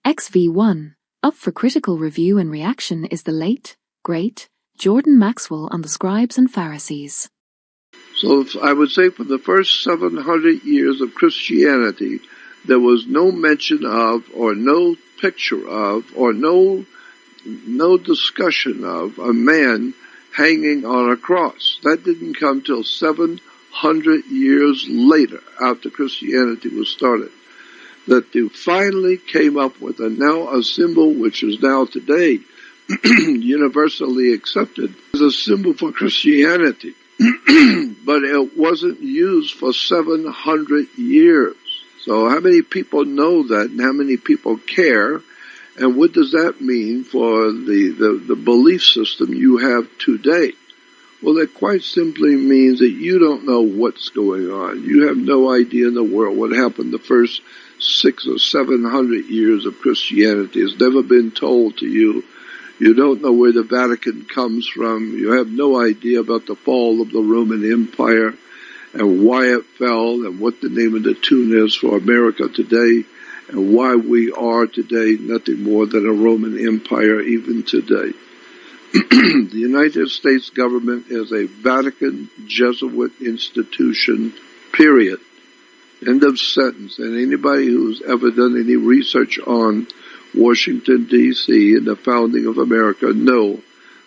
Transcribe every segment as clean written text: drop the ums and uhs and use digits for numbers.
XV1. Up for critical review and reaction is the late, great Jordan Maxwell on the Scribes and Pharisees. So I would say for the first 700 years of Christianity, there was no mention of, or no picture of, or no discussion of a man hanging on a cross. That didn't come till 700 years later, after Christianity was started, that they finally came up with a symbol which is now today universally accepted as a symbol for Christianity. But it wasn't used for 700 years. So how many people know that, and how many people care, and what does that mean for the belief system you have today? Well, that quite simply means that you don't know what's going on. You have no idea in the world what happened the first 600 or 700 years of Christianity. Has never been told to you. You don't know where the Vatican comes from. You have no idea about the fall of the Roman Empire and why it fell and what the name of the tune is for America today and why we are today nothing more than a Roman Empire even today. The United States government is a Vatican Jesuit institution, period. End of sentence. And anybody who's ever done any research on Washington, D.C. and the founding of America know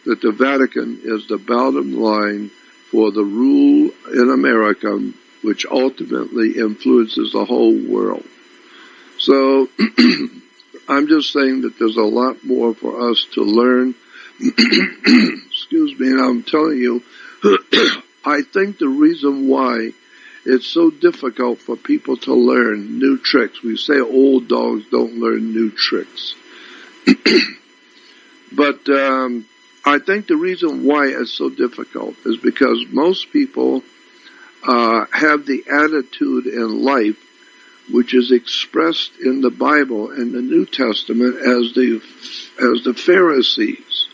that the Vatican is the bottom line for the rule in America, which ultimately influences the whole world. So I'm just saying that there's a lot more for us to learn. Excuse me, and I'm telling you, I think the reason why it's so difficult for people to learn new tricks. We say old dogs don't learn new tricks. But I think the reason why it's so difficult is because most people have the attitude in life which is expressed in the Bible and the New Testament as the Pharisees.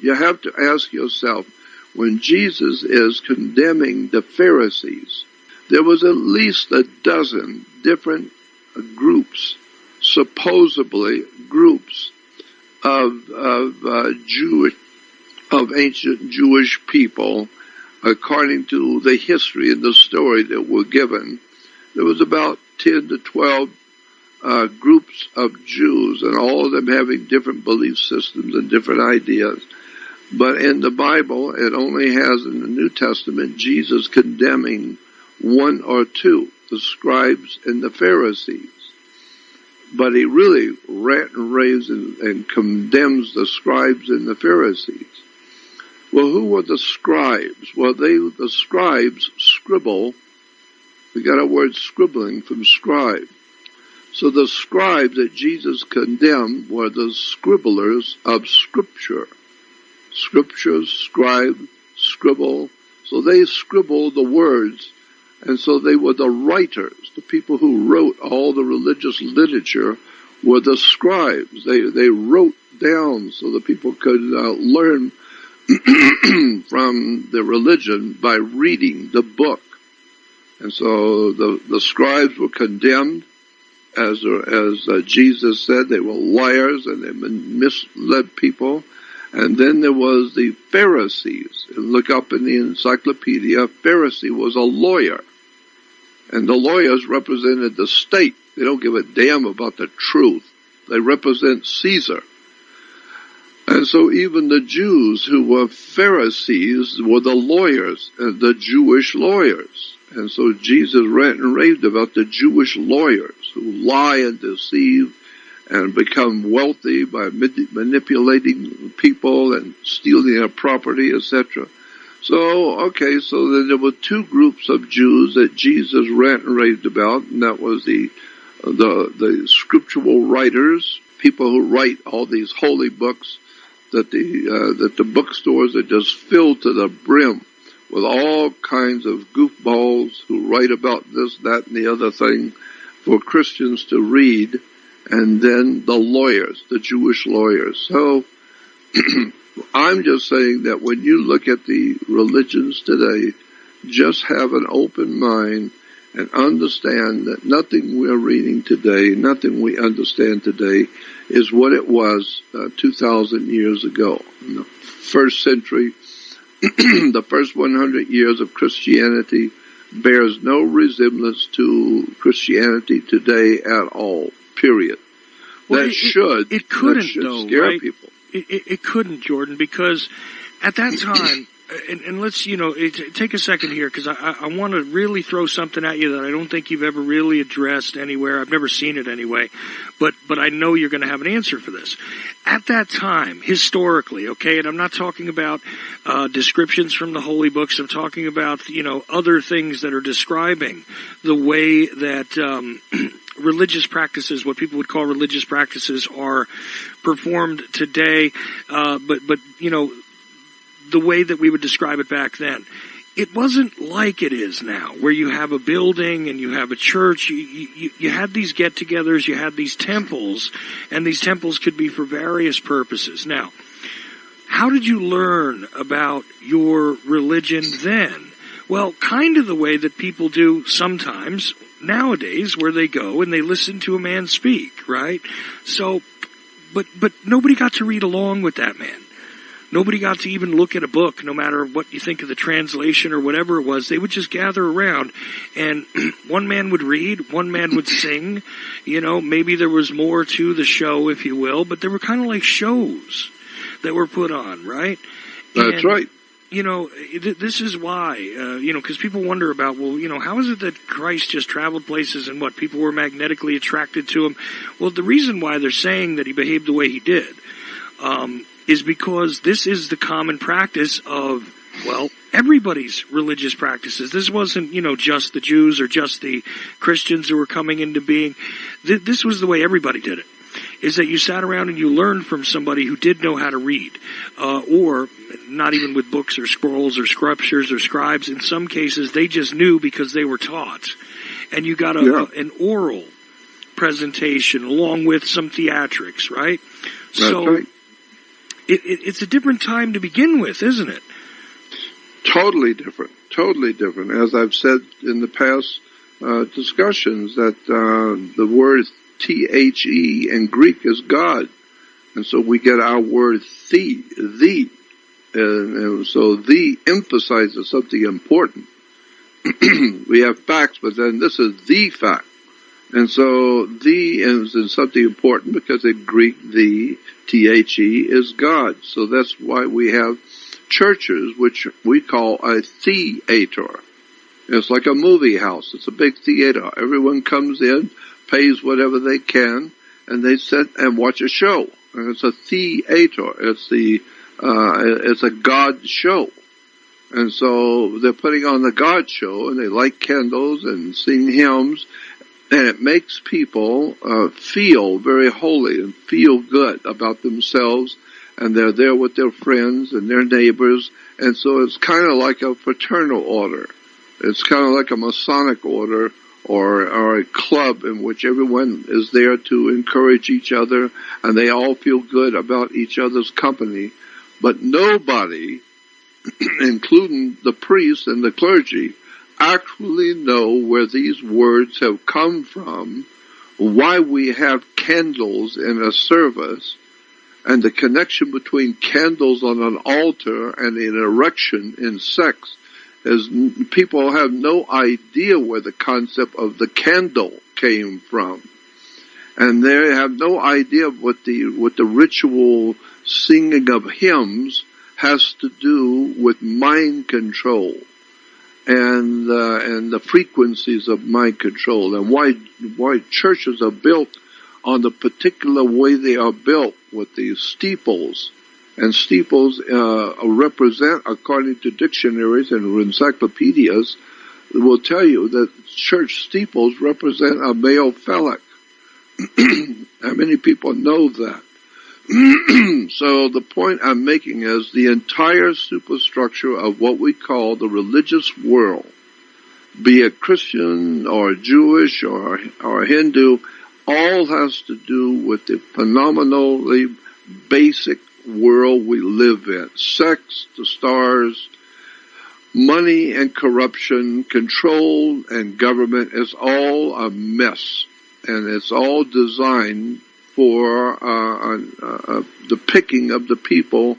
You have to ask yourself, when Jesus is condemning the Pharisees, there was at least a dozen different groups, supposedly groups of ancient Jewish people, according to the history and the story that were given. There was about 10 to 12 groups of Jews, and all of them having different belief systems and different ideas. But in the Bible, it only has in the New Testament Jesus condemning one or two, the scribes and the Pharisees. But he really rant and raves and condemns the scribes and the Pharisees. Well, who were the scribes? Well, the scribes scribble. We got our word scribbling from scribe. So the scribes that Jesus condemned were the scribblers of Scripture. Scriptures, scribe, scribble. So they scribbled the words, and so they were the writers. The people who wrote all the religious literature were the scribes. They wrote down so the people could learn from the religion by reading the book. And so the scribes were condemned. As Jesus said, they were liars and they misled people. And then there was the Pharisees. And look up in the encyclopedia, Pharisee was a lawyer. And the lawyers represented the state. They don't give a damn about the truth. They represent Caesar. And so even the Jews who were Pharisees were the lawyers, the Jewish lawyers. And so Jesus ranted and raved about the Jewish lawyers who lie and deceive and become wealthy by manipulating people and stealing their property, etc. So then there were two groups of Jews that Jesus ranted and raved about, and that was the scriptural writers, people who write all these holy books that the bookstores are just filled to the brim with all kinds of goofballs who write about this, that, and the other thing for Christians to read, and then the lawyers, the Jewish lawyers. So I'm just saying that when you look at the religions today, just have an open mind and understand that nothing we're reading today, nothing we understand today, is what it was 2,000 years ago. In the first century, the first 100 years of Christianity bears no resemblance to Christianity today at all, period. Well, That should scare right? people. It couldn't, Jordan, because at that time, and let's, take a second here, because I want to really throw something at you that I don't think you've ever really addressed anywhere. I've never seen it anyway, but I know you're going to have an answer for this. At that time, historically, okay, and I'm not talking about descriptions from the holy books. I'm talking about, other things that are describing the way that religious practices, what people would call religious practices, are performed today, but the way that we would describe it back then. It wasn't like it is now, where you have a building and you have a church. You had these get-togethers, you had these temples, and these temples could be for various purposes. Now, how did you learn about your religion then? Well, kind of the way that people do sometimes nowadays, where they go and they listen to a man speak, right? So, but nobody got to read along with that man. Nobody got to even look at a book, no matter what you think of the translation or whatever it was. They would just gather around, and one man would read, one man would sing. Maybe there was more to the show, if you will, but they were kind of like shows that were put on, right? That's right. This is why, because people wonder about, how is it that Christ just traveled places and what, people were magnetically attracted to him? Well, the reason why they're saying that he behaved the way he did, is because this is the common practice of, everybody's religious practices. This wasn't, just the Jews or just the Christians who were coming into being. This was the way everybody did it, is that you sat around and you learned from somebody who did know how to read, or not even with books or scrolls or scriptures or scribes. In some cases, they just knew because they were taught. And you got an oral presentation along with some theatrics, right? That's right. It's a different time to begin with, isn't it? Totally different. Totally different. As I've said in the past discussions, that the word the in Greek is God. And so we get our word the. And so the emphasizes something important. We have facts, but then this is the fact. And so the is something important because in Greek the is God. So that's why we have churches, which we call a theater. It's like a movie house. It's a big theater. Everyone comes in, pays whatever they can, and they sit and watch a show. And it's a theater. It's a God show. And so they're putting on the God show, and they light candles and sing hymns, and it makes people feel very holy and feel good about themselves, and they're there with their friends and their neighbors, and so it's kind of like a fraternal order. It's kind of like a Masonic order or a club in which everyone is there to encourage each other, and they all feel good about each other's company. But nobody, including the priests and the clergy, actually know where these words have come from, why we have candles in a service, and the connection between candles on an altar and an erection in sex. Is people have no idea where the concept of the candle came from, and they have no idea what the ritual singing of hymns has to do with mind control and the frequencies of mind control, and why churches are built on the particular way they are built with these steeples. And steeples represent, according to dictionaries and encyclopedias, will tell you that church steeples represent a male phallic. How many people know that? So the point I'm making is the entire superstructure of what we call the religious world, be it Christian or Jewish or Hindu, all has to do with the phenomenally basic world we live in. Sex, the stars, money and corruption, control and government is all a mess, and it's all designed for the picking of the people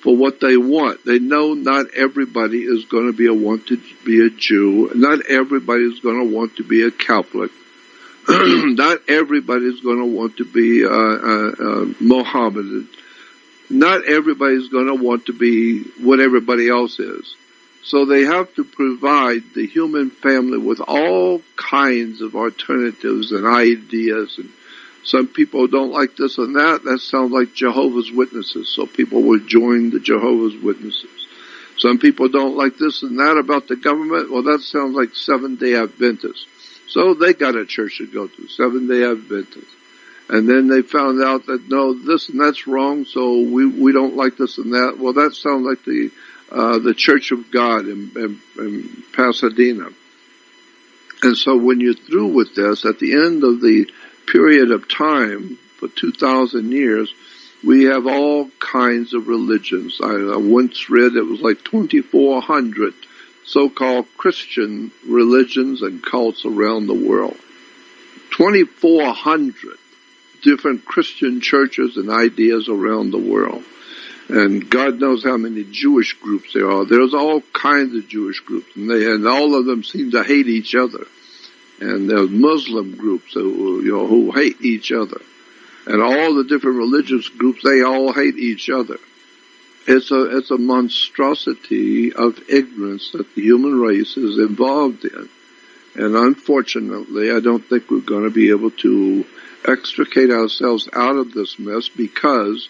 for what they want. They know not everybody is going to want to be a Jew. Not everybody is going to want to be a Catholic. Not everybody is going to want to be Mohammedan. Not everybody is going to want to be what everybody else is. So they have to provide the human family with all kinds of alternatives and ideas. And some people don't like this and that. That sounds like Jehovah's Witnesses. So people will join the Jehovah's Witnesses. Some people don't like this and that about the government. Well, that sounds like Seventh-day Adventists. So they got a church to go to, Seventh-day Adventists. And then they found out that, no, this and that's wrong, so we don't like this and that. Well, that sounds like the Church of God in Pasadena. And so when you're through with this, at the end of the period of time, for 2,000 years, we have all kinds of religions. I once read it was like 2,400 so-called Christian religions and cults around the world. 2,400 different Christian churches and ideas around the world. And God knows how many Jewish groups there are. There's all kinds of Jewish groups, and all of them seem to hate each other. And there's Muslim groups who hate each other. And all the different religious groups, they all hate each other. It's a monstrosity of ignorance that the human race is involved in. And unfortunately, I don't think we're going to be able to extricate ourselves out of this mess, because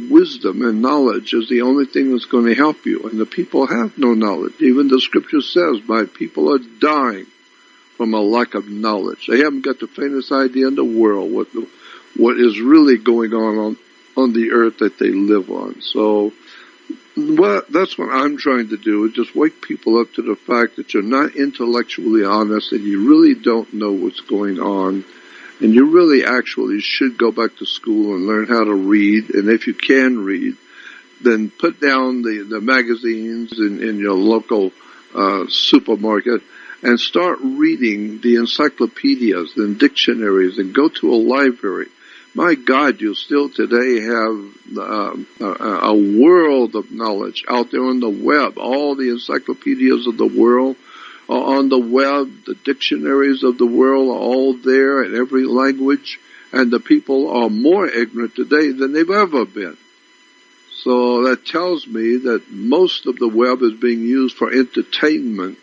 wisdom and knowledge is the only thing that's going to help you. And the people have no knowledge. Even the scripture says, my people are dying from a lack of knowledge. They haven't got the faintest idea in the world what is really going on the earth that they live on. So that's what I'm trying to do, is just wake people up to the fact that you're not intellectually honest and you really don't know what's going on. And you really actually should go back to school and learn how to read. And if you can read, then put down the magazines in your local supermarket and start reading the encyclopedias and dictionaries and go to a library. My God, you still today have a world of knowledge out there on the web. All the encyclopedias of the world are on the web. The dictionaries of the world are all there in every language. And the people are more ignorant today than they've ever been. So that tells me that most of the web is being used for entertainment,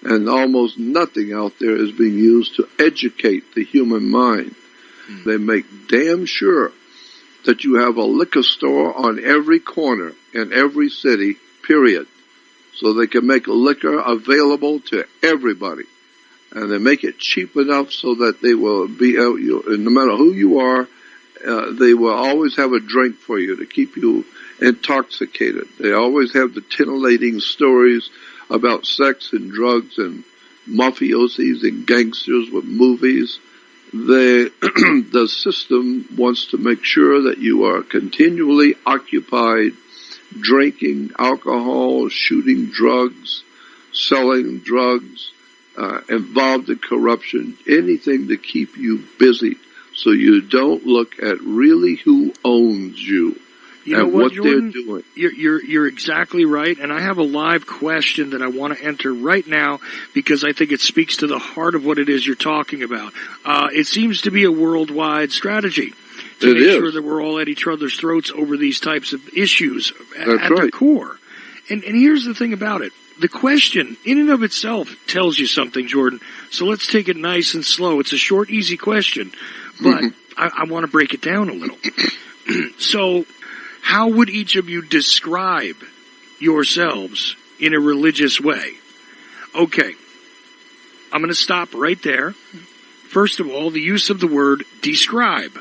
and almost nothing out there is being used to educate the human mind. They make damn sure that you have a liquor store on every corner in every city, period. So they can make liquor available to everybody. And they make it cheap enough so that they will be, no matter who you are, they will always have a drink for you to keep you intoxicated. They always have the titillating stories about sex and drugs and mafiosis and gangsters with movies. The system wants to make sure that you are continually occupied, drinking alcohol, shooting drugs, selling drugs, involved in corruption, anything to keep you busy so you don't look at really who owns you. You know what, Jordan? They're doing. You're exactly right, and I have a live question that I want to enter right now because I think it speaks to the heart of what it is you're talking about. It seems to be a worldwide strategy to make sure that we're all at each other's throats over these types of issues at their core. And here's the thing about it. The question, in and of itself, tells you something, Jordan. So let's take it nice and slow. It's a short, easy question, but I want to break it down a little. So, how would each of you describe yourselves in a religious way? Okay, I'm going to stop right there. First of all, the use of the word describe.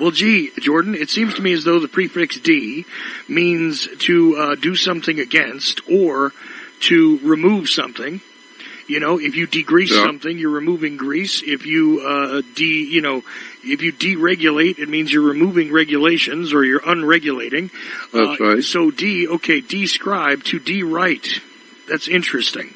Well, gee, Jordan, it seems to me as though the prefix D means to do something against or to remove something. You know, if you degrease something, you're removing grease. If you if you deregulate, it means you're removing regulations or you're unregulating. That's right. So describe to de-write. That's interesting.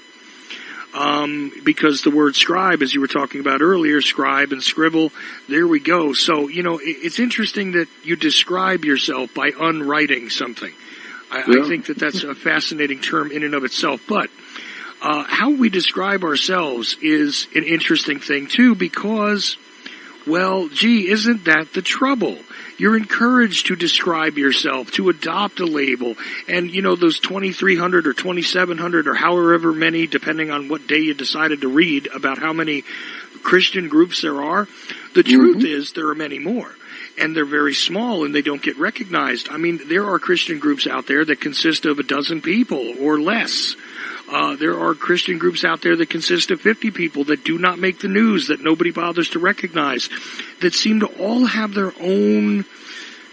Because the word scribe, as you were talking about earlier, scribe and scribble, there we go. So, you know, it's interesting that you describe yourself by unwriting something. I think that that's a fascinating term in and of itself. But how we describe ourselves is an interesting thing, too, because, well, gee, isn't that the trouble? You're encouraged to describe yourself, to adopt a label. And, you know, those 2,300 or 2,700 or however many, depending on what day you decided to read, about how many Christian groups there are, the truth is there are many more. And they're very small and they don't get recognized. I mean, there are Christian groups out there that consist of a dozen people or less. There are Christian groups out there that consist of 50 people that do not make the news, that nobody bothers to recognize, that seem to all have their own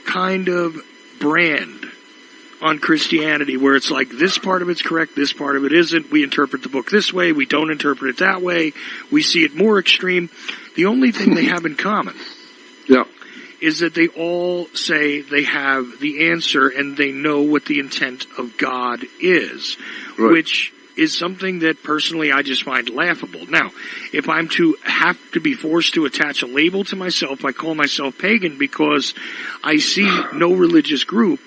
kind of brand on Christianity, where it's like, this part of it's correct, this part of it isn't. We interpret the book this way, we don't interpret it that way. We see it more extreme. The only thing they have in common is that they all say they have the answer and they know what the intent of God is, which is something that personally I just find laughable. Now, if I'm to have to be forced to attach a label to myself, I call myself pagan because I see no religious group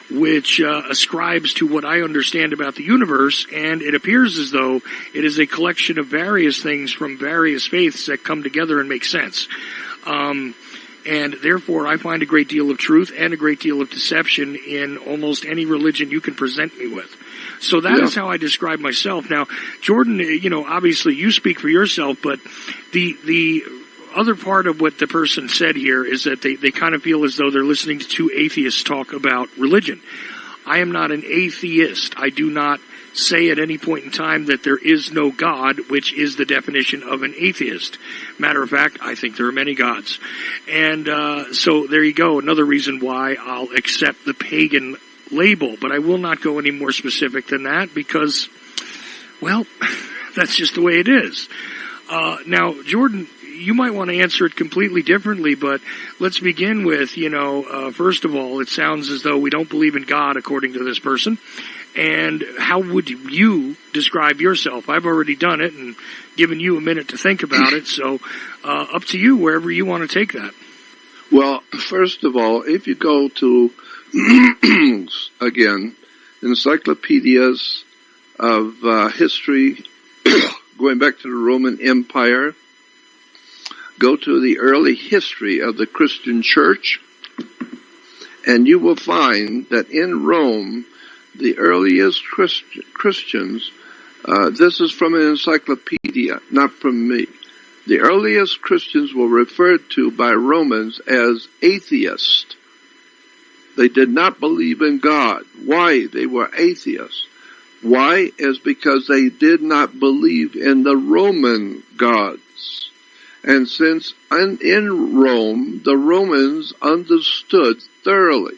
which ascribes to what I understand about the universe, and it appears as though it is a collection of various things from various faiths that come together and make sense. And therefore, I find a great deal of truth and a great deal of deception in almost any religion you can present me with. So that is how I describe myself. Now, Jordan, you know, obviously you speak for yourself, but the other part of what the person said here is that they kind of feel as though they're listening to two atheists talk about religion. I am not an atheist. I do not say at any point in time that there is no God, which is the definition of an atheist. Matter of fact, I think there are many gods. And so there you go, another reason why I'll accept the pagan label. But I will not go any more specific than that because, well, that's just the way it is. Now, Jordan, you might want to answer it completely differently, but let's begin with, you know, first of all, it sounds as though we don't believe in God, according to this person. And how would you describe yourself? I've already done it and given you a minute to think about it, so up to you, wherever you want to take that. Well, first of all, if you go to, again, encyclopedias of history, going back to the Roman Empire, go to the early history of the Christian church, and you will find that in Rome, the earliest Christians, this is from an encyclopedia, not from me. The earliest Christians were referred to by Romans as atheists. They did not believe in God. Why they were atheists? Why? Is because they did not believe in the Roman gods. And since in Rome, the Romans understood thoroughly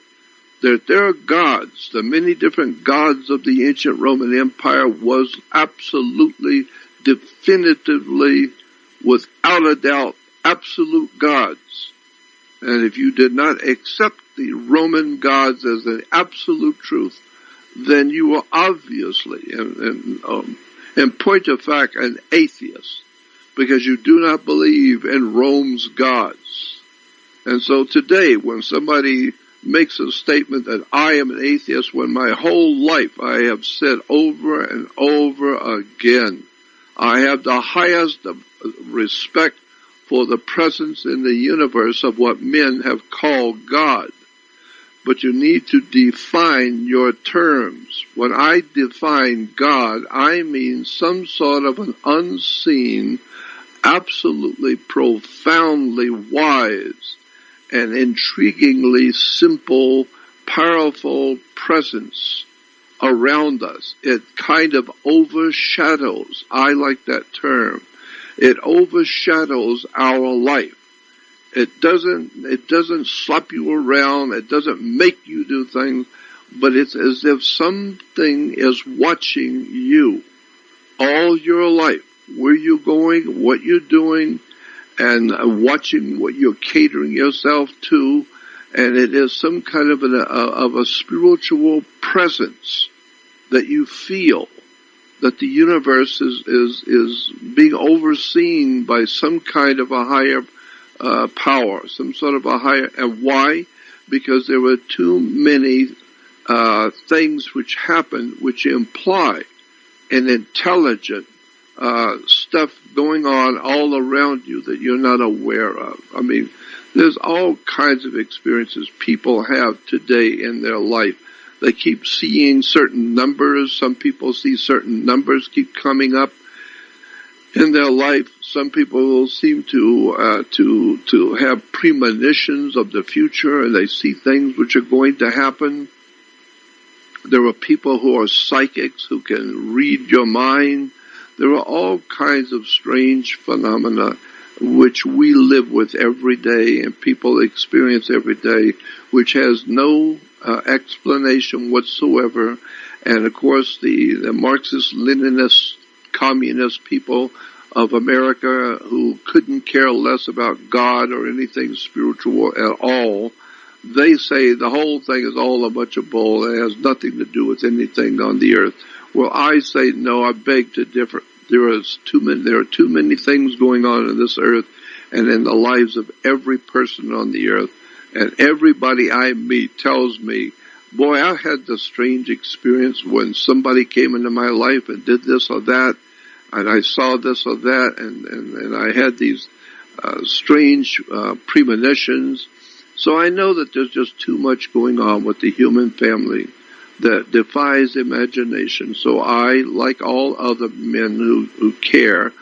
that their gods, the many different gods of the ancient Roman Empire, was absolutely, definitively, without a doubt, absolute gods. And if you did not accept the Roman gods as an absolute truth, then you were obviously, in point of fact, an atheist, because you do not believe in Rome's gods. And so today, when somebody makes a statement that I am an atheist, when my whole life I have said over and over again, I have the highest respect for the presence in the universe of what men have called God. But you need to define your terms. When I define God, I mean some sort of an unseen, absolutely profoundly wise and intriguingly simple, powerful presence around us. It kind of overshadows, I like that term, it overshadows our life. It doesn't slap you around, it doesn't make you do things, but it's as if something is watching you all your life. where you're going, what you're doing, and watching what you're catering yourself to. And it is some kind of a spiritual presence that you feel, that the universe is being overseen by some kind of a higher power, some sort of a higher. And why? Because there are too many things which happen which imply an intelligent stuff going on all around you that you're not aware of. I mean, there's all kinds of experiences people have today in their life. They keep seeing certain numbers. Some people see certain numbers keep coming up in their life. Some people seem to have premonitions of the future, and they see things which are going to happen. There are people who are psychics who can read your mind. There are all kinds of strange phenomena which we live with every day and people experience every day, which has no explanation whatsoever. And of course, the Marxist, Leninist, communist people of America who couldn't care less about God or anything spiritual at all, they say the whole thing is all a bunch of bull. It has nothing to do with anything on the earth. Well, I say no. I beg to differ. There are too many things going on in this earth and in the lives of every person on the earth. And everybody I meet tells me, boy, I had this strange experience when somebody came into my life and did this or that, and I saw this or that, and I had these strange premonitions. So I know that there's just too much going on with the human family that defies imagination. So I, like all other men who care,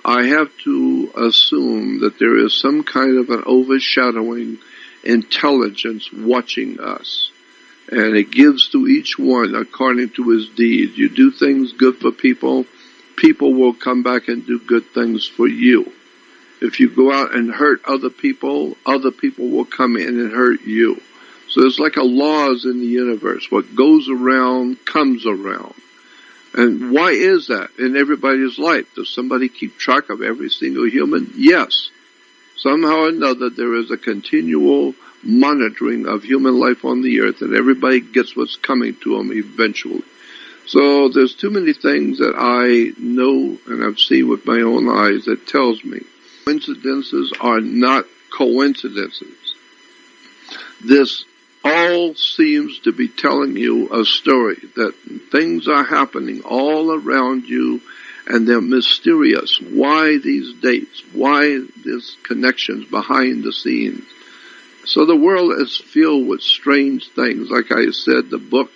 I have to assume that there is some kind of an overshadowing intelligence watching us. And it gives to each one according to his deeds. You do things good for people, people will come back and do good things for you. If you go out and hurt other people will come in and hurt you. So there's like a laws in the universe. What goes around comes around. And why is that in everybody's life? Does somebody keep track of every single human? Yes. Somehow or another there is a continual monitoring of human life on the earth, and everybody gets what's coming to them eventually. So there's too many things that I know and I've seen with my own eyes that tells me coincidences are not coincidences. This all seems to be telling you a story, that things are happening all around you and they're mysterious. Why these dates? Why these connections behind the scenes? So the world is filled with strange things. Like I said, the book,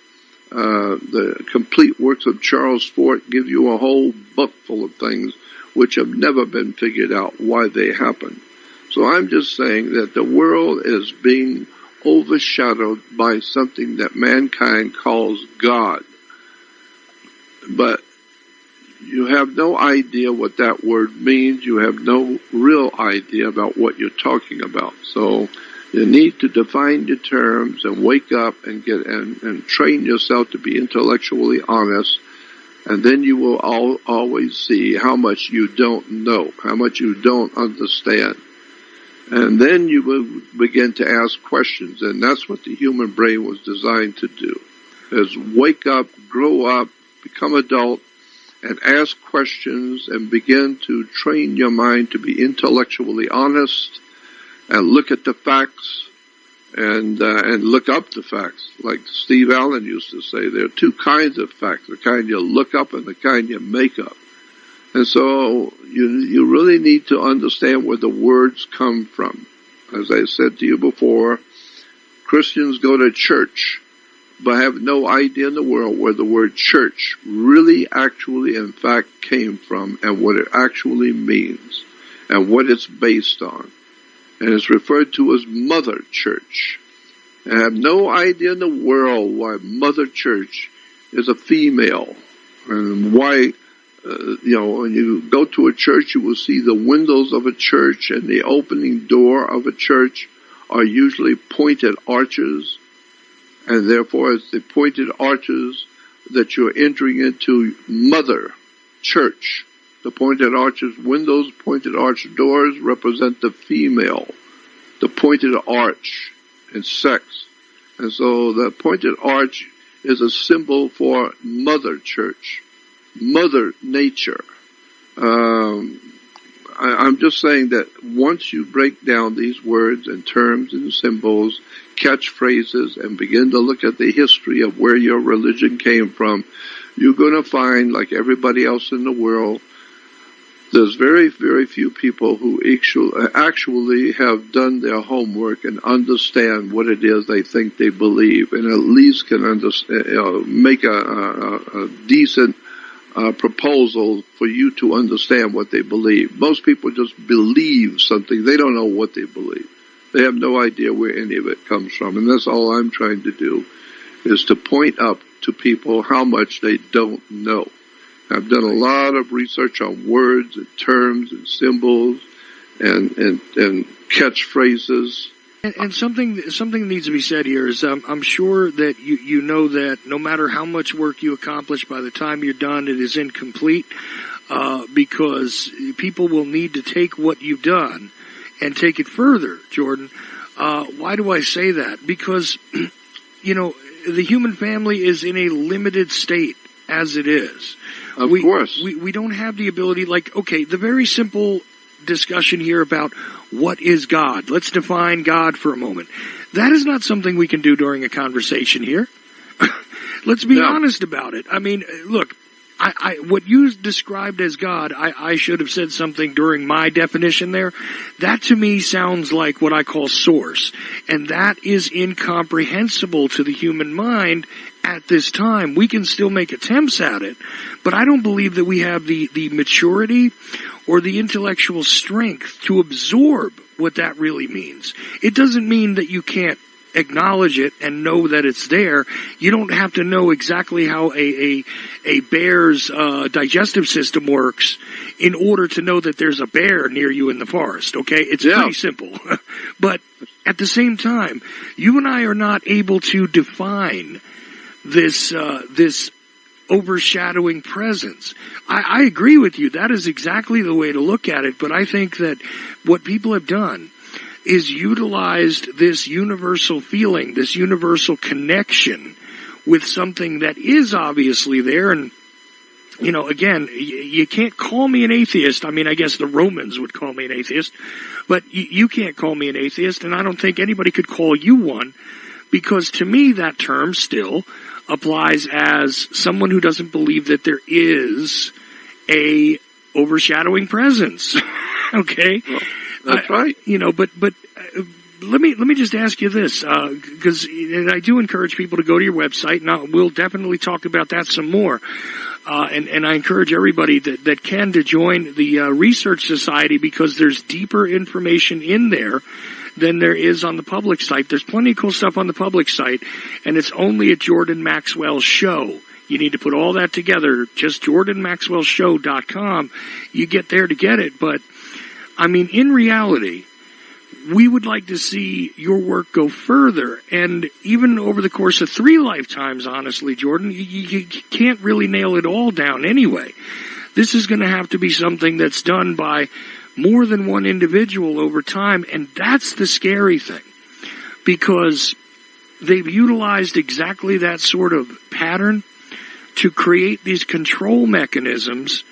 The Complete Works of Charles Fort, gives you a whole book full of things which have never been figured out why they happen. So I'm just saying that the world is being overshadowed by something that mankind calls God. But you have no idea what that word means. You have no real idea about what you're talking about. So you need to define your terms and wake up and get and train yourself to be intellectually honest. And then you will always see how much you don't know, how much you don't understand. And then you will begin to ask questions, and that's what the human brain was designed to do, is wake up, grow up, become adult, and ask questions and begin to train your mind to be intellectually honest and look at the facts and look up the facts. Like Steve Allen used to say, there are two kinds of facts, the kind you look up and the kind you make up. And so you really need to understand where the words come from. As I said to you before, Christians go to church, but have no idea in the world where the word church really actually in fact came from and what it actually means and what it's based on. And it's referred to as Mother Church. And have no idea in the world why Mother Church is a female and why. When you go to a church, you will see the windows of a church and the opening door of a church are usually pointed arches. And therefore, it's the pointed arches that you're entering into Mother Church. The pointed arches windows, pointed arch doors represent the female, the pointed arch in sex. And so the pointed arch is a symbol for Mother Church, Mother Nature. I'm just saying that once you break down these words and terms and symbols, catchphrases, and begin to look at the history of where your religion came from, you're going to find, like everybody else in the world, there's very, very few people who actually have done their homework and understand what it is they think they believe, and at least can make a decent proposal for you to understand what they believe. Most people just believe something. They don't know what they believe. They have no idea where any of it comes from. And that's all I'm trying to do, is to point up to people how much they don't know. I've done a lot of research on words and terms and symbols and catchphrases. And something needs to be said here is I'm sure that you know that no matter how much work you accomplish, by the time you're done, it is incomplete, because people will need to take what you've done and take it further, Jordan. Why do I say that? Because, the human family is in a limited state as it is. Of course. We don't have the ability, the very simple discussion here about what is God. Let's define God for a moment. That is not something we can do during a conversation here. Let's be honest about it. I mean, look, what you described as God, I should have said something during my definition there. That to me sounds like what I call source. And that is incomprehensible to the human mind at this time. We can still make attempts at it, but I don't believe that we have the maturity or the intellectual strength to absorb what that really means. It doesn't mean that you can't acknowledge it and know that it's there. You don't have to know exactly how a bear's digestive system works in order to know that there's a bear near you in the forest, okay? It's pretty simple. But at the same time, you and I are not able to define this overshadowing presence. I agree with you. That is exactly the way to look at it, but I think that what people have done is utilized this universal feeling, this universal connection with something that is obviously there. And, again, you can't call me an atheist. I mean, I guess the Romans would call me an atheist, but you can't call me an atheist, and I don't think anybody could call you one, because to me that term still applies as someone who doesn't believe that there is a overshadowing presence. Okay? Well, that's right. But let me just ask you this, because I do encourage people to go to your website, and we'll definitely talk about that some more. And I encourage everybody that can to join the Research Society, because there's deeper information in there than there is on the public site. There's plenty of cool stuff on the public site, and it's only at Jordan Maxwell Show. You need to put all that together, just jordanmaxwellshow.com. You get there to get it, but, I mean, in reality, we would like to see your work go further, and even over the course of 3 lifetimes, honestly, Jordan, you can't really nail it all down anyway. This is going to have to be something that's done by more than one individual over time, and that's the scary thing, because they've utilized exactly that sort of pattern to create these control mechanisms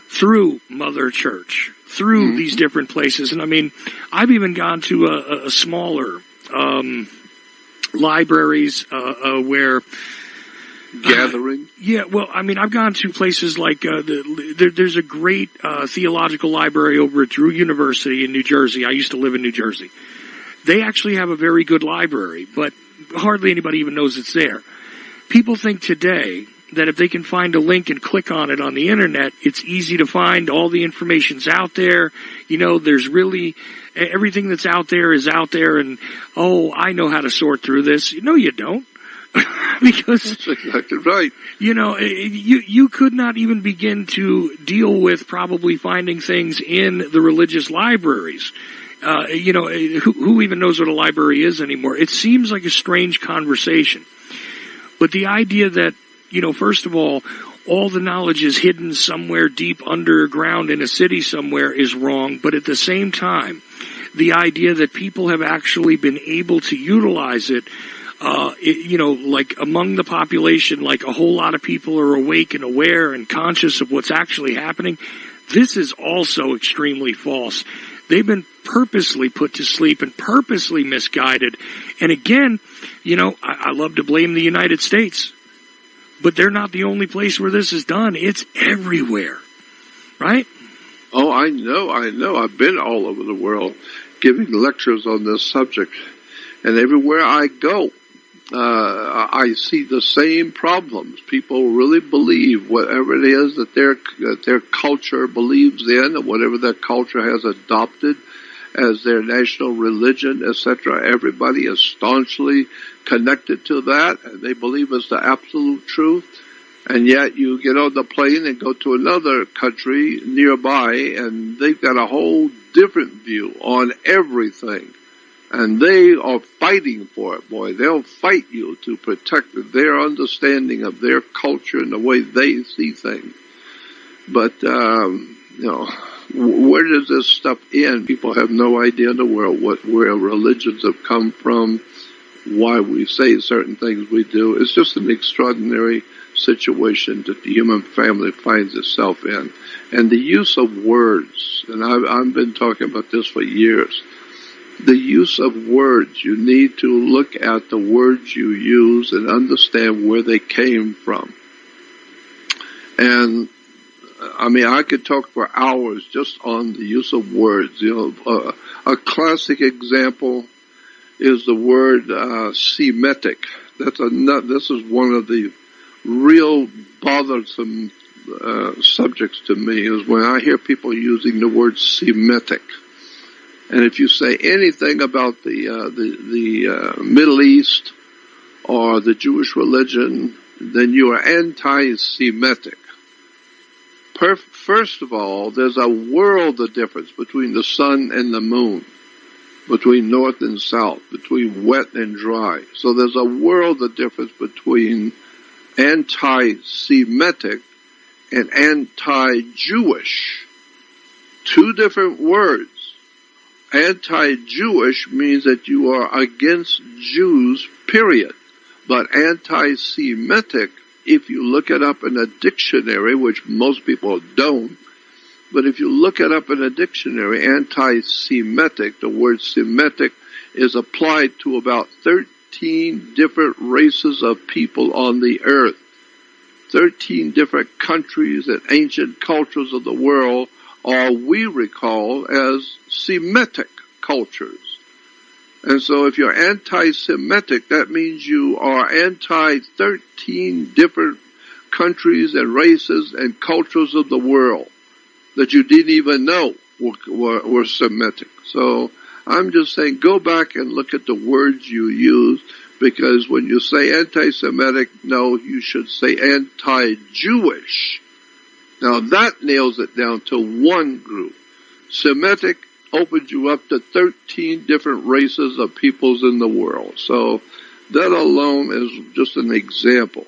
through Mother Church, through these different places. And I mean, I've even gone to a smaller libraries where gathering. I've gone to places like there's a great theological library over at Drew University in New Jersey. I used to live in New Jersey. They actually have a very good library, but hardly anybody even knows it's there. People think today that if they can find a link and click on it on the internet, it's easy to find. All the information's out there. There's really everything that's out there is out there, and I know how to sort through this. No, you don't. Because that's exactly right. You could not even begin to deal with probably finding things in the religious libraries. Who even knows what a library is anymore? It seems like a strange conversation. But the idea that, first of all, all the knowledge is hidden somewhere deep underground in a city somewhere is wrong. But at the same time, the idea that people have actually been able to utilize it, like among the population, like a whole lot of people are awake and aware and conscious of what's actually happening, this is also extremely false. They've been purposely put to sleep and purposely misguided. And again, I love to blame the United States, but they're not the only place where this is done. It's everywhere, right? Oh, I know. I've been all over the world giving lectures on this subject. And everywhere I go, I see the same problems. People really believe whatever it is that their culture believes in, or whatever their culture has adopted as their national religion, etc. Everybody is staunchly connected to that, and they believe it's the absolute truth. And yet you get on the plane and go to another country nearby, and they've got a whole different view on everything. And they are fighting for it, boy. They'll fight you to protect their understanding of their culture and the way they see things. But, where does this stuff end? People have no idea in the world where religions have come from, why we say certain things we do. It's just an extraordinary situation that the human family finds itself in. And the use of words, and I've been talking about this for years, the use of words, you need to look at the words you use and understand where they came from. And, I could talk for hours just on the use of words. A classic example is the word Semitic. This is one of the real bothersome subjects to me, is when I hear people using the word Semitic. And if you say anything about the Middle East or the Jewish religion, then you are anti-Semitic. First of all, there's a world of difference between the sun and the moon, between north and south, between wet and dry. So there's a world of difference between anti-Semitic and anti-Jewish. Two different words. Anti-Jewish means that you are against Jews, period. But anti-Semitic, if you look it up in a dictionary, which most people don't, but if you look it up in a dictionary, anti-Semitic, the word Semitic is applied to about 13 different races of people on the earth. 13 different countries and ancient cultures of the world are we recall as Semitic cultures. And so if you're anti-Semitic, that means you are anti-13 different countries and races and cultures of the world that you didn't even know were Semitic. So I'm just saying, go back and look at the words you use, because when you say anti-Semitic, no, you should say anti-Jewish. Now that nails it down to one group. Semitic opens you up to 13 different races of peoples in the world. So that alone is just an example.